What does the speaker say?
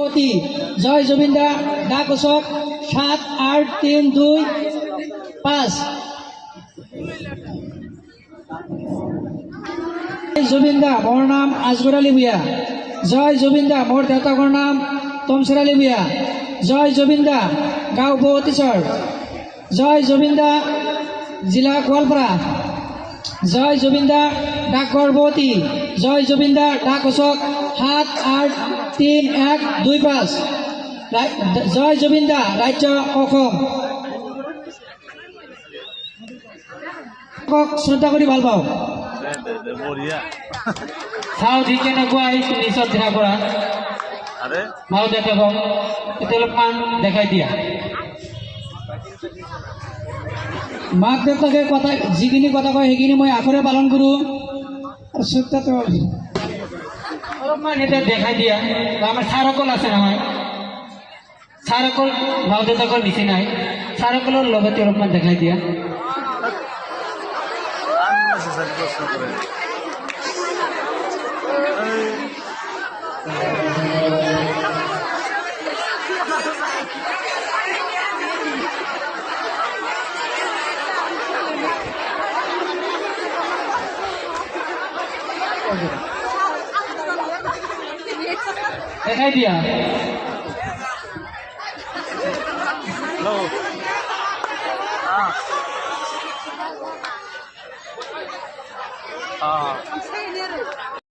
অতি জয় জুবিনদা ডাক ঘোষক 78325 জুবিনদা মোর নাম আজগর আলী ভূঞা জয় জুবিনদা মোর দেউতাকৰ নাম তমসের আলী ভূঞা জয় জুবিনদা গাঁও বহতীচৰ জয় জুবিনদা জিলা গোৱালপাৰা জয় জুবিনদা ডাকঘৰ বহতী জয় জুবিনদা ডাক ঘোষক 78325 জয় জুবিনদা রাজ্য অসম শ্ৰদ্ধা কৰি ভাল পাওঁ চাওঁ যি কেনেকুৱা নিশ্চয় ধিৰা কৰা মাও দেউতাকক এতিয়া অলপমান দেখাই দিয়া মাক দেউতাকে কথা যিখিনি কথা কয় সেইখিনি মই আখৰে পালন কৰোঁ আৰু শ্ৰদ্ধাটো অলপমান এতিয়া দেখাই দিয়া আমাৰ ছাৰসকল আছে নহয় ছাৰসকল মাও দেউতাকৰ নিচিনাই ছাৰসকলৰ লগতে অলপমান দেখাই দিয়া দেখাই দিয়া